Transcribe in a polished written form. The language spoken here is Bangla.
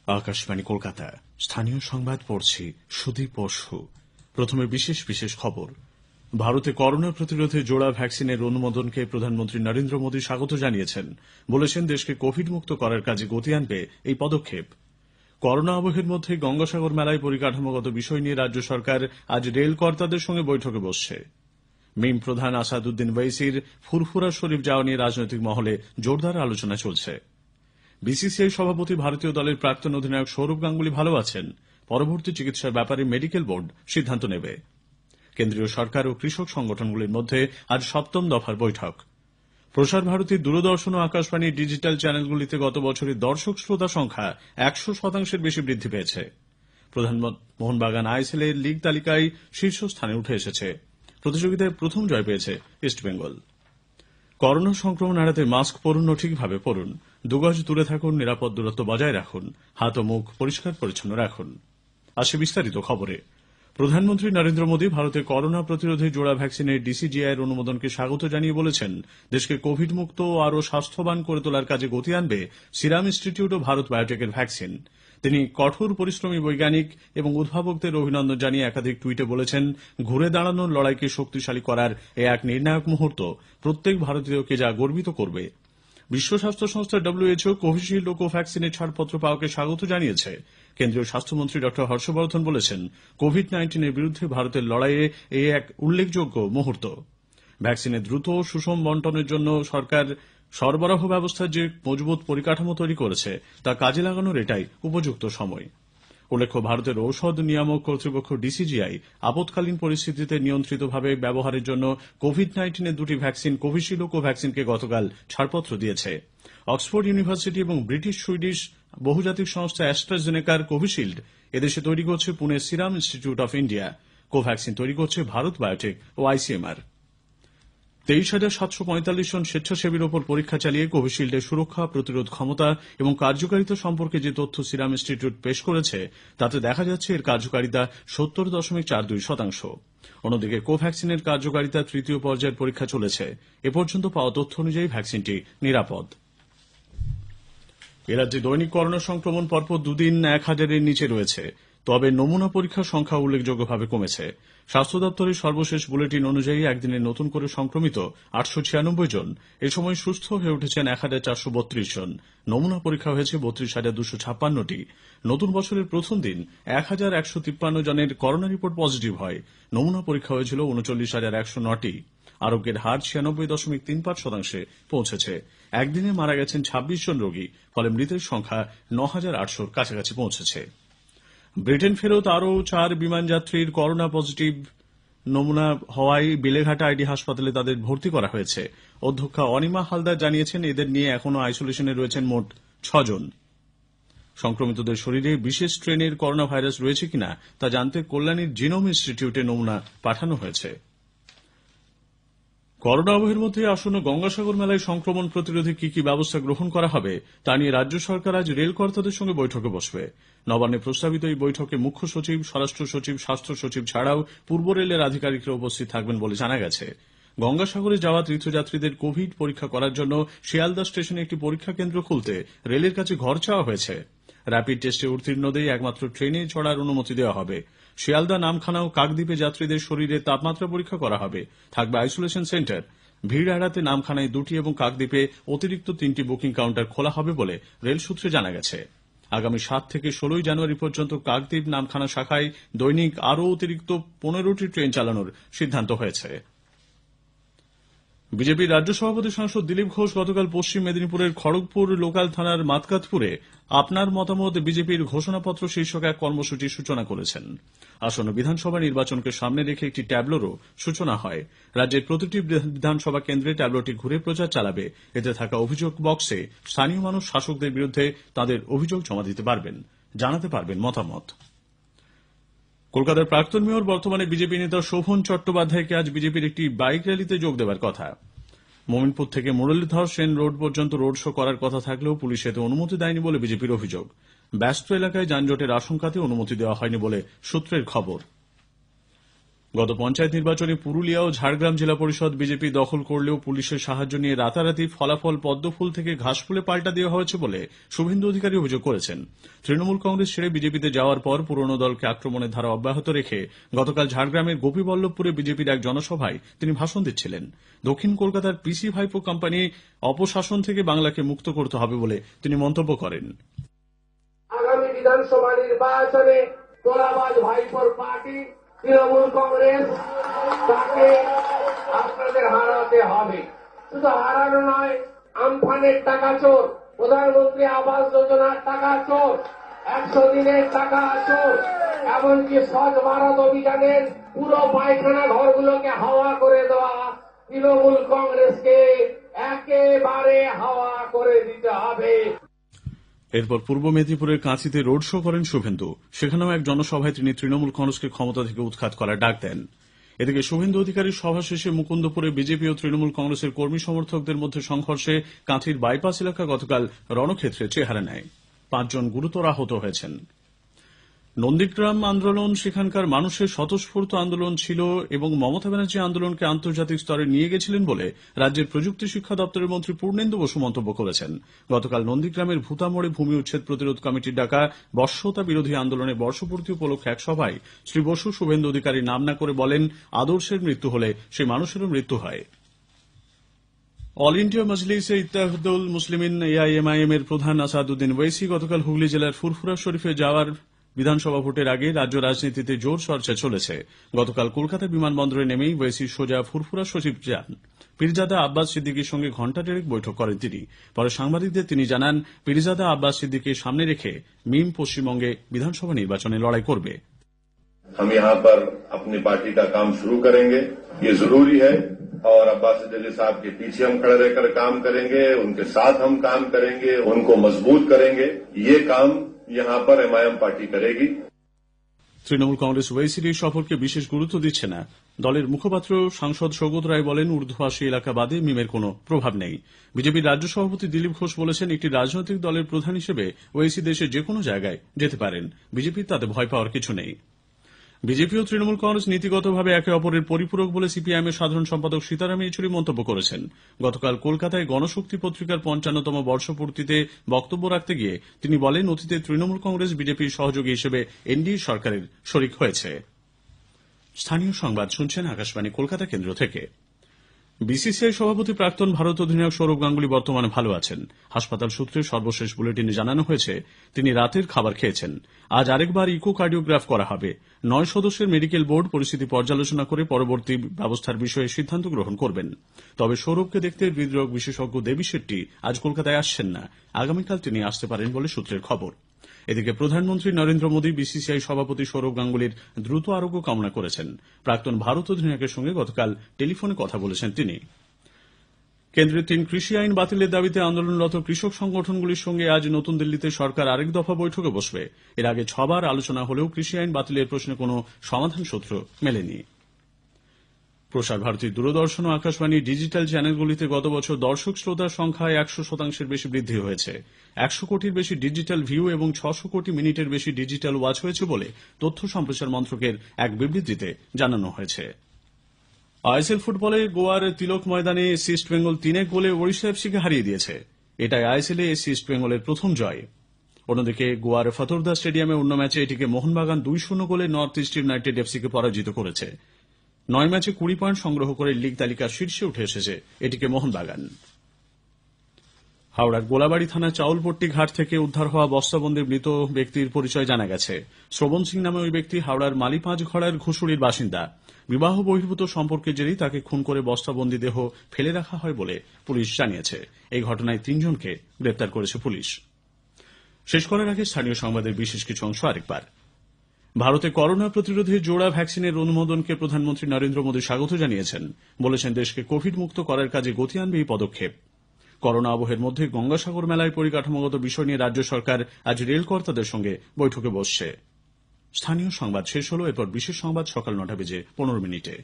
আকাশবাণী কলকাতা, স্থানীয় সংবাদ পড়ছি সুদীপ বসু। প্রথমে বিশেষ বিশেষ খবর। ভারতে করোনা প্রতিরোধে জোড়া ভ্যাকসিনের অনুমোদনকে প্রধানমন্ত্রী নরেন্দ্র মোদী স্বাগত জানিয়েছেন। বলেছেন, দেশকে কোভিড মুক্ত করার কাজে গতি আনবে এই পদক্ষেপ। করোনা আবহের মধ্যে গঙ্গাসাগর মেলায় পরিকাঠামোগত বিষয় নিয়ে রাজ্য সরকার আজ রেল কর্তাদের সঙ্গে বৈঠকে বসছে। মিম প্রধান আসাদুদ্দিন ওয়েইসির ফুরফুরা শরীফ যাওয়া নিয়ে রাজনৈতিক মহলে জোরদার আলোচনা চলছে। বিসিসিআই সভাপতি ভারতীয় দলের প্রাক্তন অধিনায়ক সৌরভ গাঙ্গুলী ভালো আছেন। পরবর্তী চিকিৎসার ব্যাপারে মেডিকেল বোর্ড সিদ্ধান্ত নেবে। কেন্দ্রীয় সরকার ও কৃষক সংগঠনগুলির মধ্যে আজ ৭ম দফার বৈঠক। প্রসার ভারতীর দূরদর্শন ও আকাশবাণীর ডিজিটাল চ্যানেলগুলিতে গত বছরে দর্শক শ্রোতা সংখ্যা ১০০% বেশি বৃদ্ধি পেয়েছে। মোহনবাগান আইএসএল এর লীগ তালিকায় শীর্ষস্থানে উঠে এসেছে। প্রতিযোগিতায় প্রথম জয় পেয়েছে ইস্টবেঙ্গল। করোনা সংক্রমণ এড়াতে মাস্ক পরুন ও ঠিকভাবে পরুন। ২ গজ দূরে থাকুন, নিরাপদ দূরত্ব বজায় রাখুন, হাত ও মুখ পরিষ্কার পরিচ্ছন্ন রাখুন। আসে বিস্তারিত খবরে। প্রধানমন্ত্রী নরেন্দ্র মোদী ভারতে করোনা প্রতিরোধে জোড়া ভ্যাকসিনের ডিসিজিআই এর অনুমোদনকে স্বাগত জানিয়ে বলেছেন, দেশকে কোভিড মুক্ত ও আরও স্বাস্থ্যবান করে তোলার কাজে গতি আনবে সিরাম ইনস্টিটিউট ও ভারত বায়োটেকের ভ্যাকসিন। তিনি কঠোর পরিশ্রমী বৈজ্ঞানিক এবং উদ্ভাবকদের অভিনন্দন জানিয়ে একাধিক টুইটে বলেছেন, ঘুরে দাঁড়ানোর লড়াইকে শক্তিশালী করার এ এক নির্ণায়ক মুহূর্ত প্রত্যেক ভারতীয়কে যা গর্বিত করবে। বিশ্ব স্বাস্থ্য সংস্থা WHO কোভিশিল্ড ও কোভ্যাক্সিনের ছাড়পত্র পাওয়াকে স্বাগত জানিয়েছে। কেন্দ্রীয় স্বাস্থ্যমন্ত্রী ড হর্ষবর্ধন বলেছেন, কোভিড-19 এর বিরুদ্ধে ভারতের লড়াইয়ে এ এক উল্লেখযোগ্য মুহূর্ত। ভ্যাকসিনের দ্রুত ও সুষম বন্টনের জন্য সরকার সরবরাহ ব্যবস্থার যে মজবুত পরিকাঠামো তৈরি করেছে তা কাজে লাগানোর এটাই উপযুক্ত সময়। উল্লেখ্য, ভারতের ঔষধ নিয়ামক কর্তৃপক্ষ ডিসিজিআই আপৎকালীন পরিস্থিতিতে নিয়ন্ত্রিতভাবে ব্যবহারের জন্য কোভিড-19 দুটি ভ্যাকসিন কোভিশিল্ড ও কোভ্যাক্সিনকে গতকাল ছাড়পত্র দিয়েছে। অক্সফোর্ড ইউনিভার্সিটি এবং ব্রিটিশ সুইডিশ বহুজাতিক সংস্থা অ্যাস্ট্রাজেনেকার কোভিশিল্ড এদেশে তৈরি করছে Pune serum institute of India. Covaxin তৈরি করছে ভারত বায়োটেক ও আইসিএমআর। ২৩,৭৪৫ জন স্বেচ্ছাসেবীর ওপর পরীক্ষা চালিয়ে কোভিশিল্ডের সুরক্ষা, প্রতিরোধ ক্ষমতা এবং কার্যকারিতা সম্পর্কে যে তথ্য সিরাম ইনস্টিটিউট পেশ করেছে তাতে দেখা যাচ্ছে এর কার্যকারিতা ৭০.৪২%। অন্যদিকে কোভ্যাক্সিনের কার্যকারিতা তৃতীয় পর্যায়ের পরীক্ষা চলেছে। এ পর্যন্ত পাওয়া তথ্য অনুযায়ী ভ্যাকসিনটি নিরাপদ। এরাজ্যে দৈনিক করোনা সংক্রমণ পরপর দুদিন ১,০০০-এর নিচে রয়েছে। তবে নমুনা পরীক্ষার সংখ্যা উল্লেখযোগ্যভাবে কমেছে। স্বাস্থ্য দপ্তরের সর্বশেষ বুলেটিন অনুযায়ী একদিনে নতুন করে সংক্রমিত ৮৯৬ জন। এ সময় সুস্থ হয়ে উঠেছেন ১,৪৩২ জন। নমুনা পরীক্ষা হয়েছে ৩২,২৫৬টি। নতুন বছরের প্রথম দিন ১,১৫৩ জনের করোনা রিপোর্ট পজিটিভ হয়। নমুনা পরীক্ষা হয়েছিল ৩৯,১০৯টি। আরোগ্যের হার ৯৬.৩৫% পৌঁছেছে। একদিনে মারা গেছেন ২৬ জন রোগী, ফলে মৃতের সংখ্যা ৯,৮০০-র কাছাকাছি পৌঁছেছে। ব্রিটেন ফেরত আরও ৪ বিমানযাত্রীর করোনা পজিটিভ নমুনা হওয়ায় বেলেঘাটা আইডি হাসপাতালে তাদের ভর্তি করা হয়েছে। অধ্যক্ষা অনিমা হালদার জানিয়েছেন, এদের নিয়ে এখনও আইসোলেশনে রয়েছেন মোট ৬ জন। সংক্রমিতদের শরীরে বিশেষ স্ট্রেনের করোনা ভাইরাস রয়েছে কিনা তা জানতে কল্যাণীর জিনোম ইনস্টিটিউটে নমুনা পাঠানো হয়েছে। করোনা আবহের মধ্যে আসন্ন গঙ্গাসাগর মেলায় সংক্রমণ প্রতিরোধে কি কি ব্যবস্থা গ্রহণ করা হবে তা নিয়ে রাজ্য সরকার আজ রেল কর্তাদের সঙ্গে বৈঠকে বসবে। নবান্নে প্রস্তাবিত এই বৈঠকে মুখ্য সচিব, স্বরাষ্ট্র সচিব, স্বাস্থ্য সচিব ছাড়াও পূর্ব রেলের আধিকারিকরা উপস্থিত থাকবেন বলে জানা গেছে। গঙ্গাসাগরে যাওয়া তীর্থযাত্রীদের কোভিড পরীক্ষা করার জন্য শিয়ালদা স্টেশনে একটি পরীক্ষা কেন্দ্র খুলতে রেলের কাছে ঘর চাওয়া হয়েছে। র্যাপিড টেস্টে উত্তীর্ণদের একমাত্র ট্রেনে চড়ার অনুমতি দেওয়া হবে। শিয়ালদা, নামখানা ও কাকদ্বীপে যাত্রীদের শরীরে তাপমাত্রা পরীক্ষা করা হবে। থাকবে আইসোলেশন সেন্টার। ভিড় এড়াতে নামখানায় ২টি এবং কাকদ্বীপে অতিরিক্ত ৩টি বুকিং কাউন্টার খোলা হবে বলে রেল সূত্রে জানা গেছে। আগামী ৭ থেকে ১৬ জানুয়ারি পর্যন্ত কাকদ্বীপ নামখানা শাখায় দৈনিক আরও অতিরিক্ত ১৫টি ট্রেন চালানোর সিদ্ধান্ত হয়েছে। বিজেপির রাজ্য সভাপতি সাংসদ দিলীপ ঘোষ গতকাল পশ্চিম মেদিনীপুরের খড়গপুর লোকাল থানার মাতকাতপুরে আপনার মতামত বিজেপির ঘোষণাপত্র শীর্ষক এক কর্মসূচির সূচনা করেছেন। আসন্ন বিধানসভা নির্বাচনকে সামনে রেখে একটি ট্যাবলোরও সূচনা হয়। রাজ্যের প্রতিটি বিধানসভা কেন্দ্রে ট্যাবলোটি ঘুরে প্রচার চালাবে। এতে থাকা অভিযোগ বক্সে স্থানীয় মানুষ শাসকদের বিরুদ্ধে তাদের অভিযোগ জমা দিতে পারবেন, জানাতে পারবেন মতামত। কলকাতার প্রাক্তন মেয়র, বর্তমানে বিজেপি নেতা শোভন চট্টোপাধ্যায়কে আজ বিজেপির একটি বাইক র্যালিতে যোগ দেওয়ার কথা। মোমিনপুর থেকে মুরলীধর সেন রোড পর্যন্ত রোড শো করার কথা থাকলেও পুলিশ এতে অনুমতি দেয়নি বলে বিজেপির অভিযোগ। ব্যস্ত এলাকায় যানজটের আশঙ্কাতে অনুমতি দেওয়া হয়নি বলে সূত্রের খবর। গত পঞ্চায়েত নির্বাচনে পুরুলিয়া ও ঝাড়গ্রাম জেলা পরিষদ বিজেপি দখল করলেও পুলিশের সাহায্য নিয়ে রাতারাতি ফলাফল পদ্মফুল থেকে ঘাসফুলে পাল্টা দেওয়া হয়েছে বলে শুভেন্দু অধিকারী অভিযোগ করেছেন। তৃণমূল কংগ্রেস ছেড়ে বিজেপিতে যাওয়ার পর পুরনো দলকে আক্রমণের ধারা অব্যাহত রেখে গতকাল ঝাড়গ্রামের গোপীবল্লভপুরে বিজেপির এক জনসভায় তিনি ভাষণ দিচ্ছিলেন। দক্ষিণ কলকাতার পিসি ভাইপো কোম্পানি অপশাসন থেকে বাংলাকে মুক্ত করতে হবে বলে তিনি মন্তব্য করেন। আগামী বিধানসভা নির্বাচনে তোলাবাজ ভাইপোর পার্টি তৃণমূল কংগ্রেস তাকে আপনাদের হারাতে হবে। শুধু হারানো নয়, আমফানের টাকা চোর, প্রধানমন্ত্রী আবাস যোজনার টাকা চোর, 100 দিনের টাকা চোর, এমনকি স্বচ্ছ ভারত অভিযানের পুরো পায়খানা ঘরগুলোকে হাওয়া করে দেওয়া তৃণমূল কংগ্রেসকে একেবারে হাওয়া করে দিতে হবে। এরপর পূর্ব মেদিনীপুরের কাঁথিতে রোড শো করেন শুভেন্দু। সেখানেও এক জনসভায় তিনি তৃণমূল কংগ্রেসকে ক্ষমতা থেকে উৎখাত করার ডাক দেন। এদিকে শুভেন্দু অধিকারীর সভা শেষে মুকুন্দপুরে বিজেপি ও তৃণমূল কংগ্রেসের কর্মী সমর্থকদের মধ্যে সংঘর্ষে কাঁথির বাইপাস এলাকা গতকাল রণক্ষেত্রে চেহারা নেয়। 5 জন গুরুতর আহত হয়েছেন। নন্দীগ্রাম আন্দোলন সেখানকার মানুষের স্বতঃস্ফূর্ত আন্দোলন ছিল এবং মমতা ব্যানার্জি আন্দোলনকে আন্তর্জাতিক স্তরে নিয়ে গেছিলেন বলে রাজ্যের প্রযুক্তি শিক্ষা দপ্তরের মন্ত্রী পূর্ণেন্দু বসু মন্তব্য করেছেন। গতকাল নন্দীগ্রামের ভূতামোড়ে ভূমি উচ্ছেদ প্রতিরোধ কমিটির ডাকা বর্ষতা বিরোধী আন্দোলনের বর্ষপূর্তি উপলক্ষে এক সভায় শ্রী বসু শুভেন্দু অধিকারীর নাম না করে বলেন, আদর্শের মৃত্যু হলে সেই মানুষেরও মৃত্যু হয়। অল ইন্ডিয়া মজলিস ইত্তেহাদুল মুসলিমিন এআইএমআইএম এর প্রধান আসাদুদ্দিন ওয়েসি গতকাল হুগলি জেলার ফুরফুরা শরীফে যাওয়ার বিধানসভা ভোটের আগে রাজ্য রাজনীতিতে জোর চর্চা চলেছে। গতকাল কলকাতা বিমানবন্দরে নেমেই ওয়েসি সোজা ফুরফুরা শরীফ যান। পীরজাদা আব্বাস সিদ্দিকীর সঙ্গে ঘণ্টা দেড়েক বৈঠক করেন তিনি। পরে সাংবাদিকদের তিনি জানান, পীরজাদা আব্বাস সিদ্দিকীকে সামনে রেখে মিম পশ্চিমবঙ্গে বিধানসভা নির্বাচনে লড়াই করবে। हम यहाँ पर अपनी पार्टी का काम शुरू करेंगे, ये जरूरी है और अब्बास सिद्दीकी साहब के पीछे हम खड़े रहकर काम करेंगे, उनके साथ हम काम करेंगे, उनको मजबूत करेंगे। ये काम यहाँ पर एमआईएम पार्टी करेगी। তৃণমূল কংগ্রেস ওয়েসির এই সফরকে বিশেষ গুরুত্ব দিচ্ছে না। দলের মুখপাত্র সাংসদ সৌগত রায় বলেন, ঊর্ধ্বভাষী এলাকা বাদে মিমের কোনো প্রভাব নেই। বিজেপির রাজ্য সভাপতি দিলীপ ঘোষ বলেছেন, একটি রাজনৈতিক দলের প্রধান হিসেবে ওয়েসি দেশের যে কোনো জায়গায় যেতে পারেন। বিজেপির তাতে ভয় পাওয়ার কিছু নেই। বিজেপি ও তৃণমূল কংগ্রেস নীতিগতভাবে একে অপরের পরিপূরক বলে সিপিআইএম এর সাধারণ সম্পাদক সীতারাম ইয়েচুরি মন্তব্য করেছেন। গতকাল কলকাতায় গণশক্তি পত্রিকার 55তম বর্ষপূর্তিতে বক্তব্য রাখতে গিয়ে তিনি বলেন, অতীতে তৃণমূল কংগ্রেস বিজেপির সহযোগী হিসেবে এনডিএ সরকারের শরিক হয়েছে। স্থানীয় সংবাদ শুনছেন আকাশবাণী কলকাতা কেন্দ্র থেকে। বিসিসিআই সভাপতি প্রাক্তন ভারত অধিনায়ক সৌরভ গাঙ্গুলী বর্তমানে ভালো আছেন। হাসপাতাল সূত্রে সর্বশেষ বুলেটিনে জানানো হয়েছে তিনি রাতের খাবার খেয়েছেন। আজ আরেকবার ইকোকার্ডিওগ্রাফ করা হবে। 9 সদস্যের মেডিকেল বোর্ড পরিস্থিতি পর্যালোচনা করে পরবর্তী ব্যবস্থার বিষয়ে সিদ্ধান্ত গ্রহণ করবেন। তবে সৌরভকে দেখতে হৃদরোগ বিশেষজ্ঞ দেবী শেট্টি আজ কলকাতায় আসছেন না। আগামীকাল তিনি আসতে পারেন বলে সূত্রের খবর। এদিকে প্রধানমন্ত্রী নরেন্দ্র মোদী বিসিসিআই সভাপতি সৌরভ গাঙ্গুলীর দ্রুত আরোগ্য কামনা করেছেন। প্রাক্তন ভারত অধিনায়কের সঙ্গে গতকাল টেলিফোনে কথা বলেছেন তিনি। কেন্দ্রের 3 কৃষি আইন বাতিলের দাবিতে আন্দোলনরত কৃষক সংগঠনগুলির সঙ্গে আজ নতুন দিল্লিতে সরকার আরেক দফা বৈঠকে বসবে। এর আগে 6 বার আলোচনা হলেও কৃষি আইন বাতিলের প্রশ্নে কোনো সমাধান সূত্র মেলেনি। প্রসার ভারতী, দূরদর্শন ও আকাশবাণী ডিজিটাল চ্যানেলগুলিতে গত বছর দর্শক শ্রোতার সংখ্যায় 100% বেশি বৃদ্ধি হয়েছে। 100 কোটির বেশি ডিজিটাল ভিউ এবং 600 কোটি মিনিটের বেশি ডিজিটাল ওয়াচ হয়েছে বলে তথ্য সম্প্রচার মন্ত্রকের এক বিবৃতিতে জানানো হয়েছে। আইএসএল ফুটবলে গোয়ার তিলক ময়দানে এসসি ইস্ট বেঙ্গল 3-1 গোলে ওড়িশা এফসিকে হারিয়ে দিয়েছে। এটাই আইএসএল এ এসসি ইস্ট বেঙ্গলের প্রথম জয়। অন্যদিকে গোয়ার ফতোরদা স্টেডিয়ামে অন্য ম্যাচে এটিকে মোহনবাগান 2-0 গোলে নর্থ ইস্ট ইউনাইটেড এফসিকে পরাজিত করেছে। 9 ম্যাচে 20 পয়েন্ট সংগ্রহ করে লীগ তালিকার শীর্ষে উঠে এসেছে এটিকে মোহনবাগান। হাওড়ার গোলাবাড়ি থানার চাউলপট্টি ঘাট থেকে উদ্ধার হওয়া বস্তাবন্দি মৃত ব্যক্তির পরিচয় জানা গেছে। শ্রবণ সিং নামে ওই ব্যক্তি হাওড়ার মালিপাঁচঘড়ার ঘুষুড়ির বাসিন্দা। বিবাহ বহির্ভূত সম্পর্কের জেরেই তাকে খুন করে বস্তাবন্দি দেহ ফেলে রাখা হয় বলে পুলিশ জানিয়েছে। এই ঘটনায় 3 জনকে গ্রেপ্তার করেছে পুলিশ। শেষ করার আগে স্থানীয় সংবাদের বিশেষ কিছু অংশ আরেকবার। ভারতে করোনা প্রতিরোধে জোড়া ভ্যাকসিনের অনুমোদনকে প্রধানমন্ত্রী নরেন্দ্র মোদী স্বাগত জানিয়েছেন। বলেছেন, দেশকে কোভিড মুক্ত করার কাজে গতি আনবে এই পদক্ষেপ। করোনা আবহের মধ্যে গঙ্গাসাগর মেলায় পরিকাঠামোগত বিষয় নিয়ে রাজ্য সরকার আজ রেল কর্তাদের সঙ্গে বৈঠকে বসছে। স্থানীয় সংবাদ শেষ হল। এরপর বিশেষ সংবাদ সকাল 9:15 মিনিটে।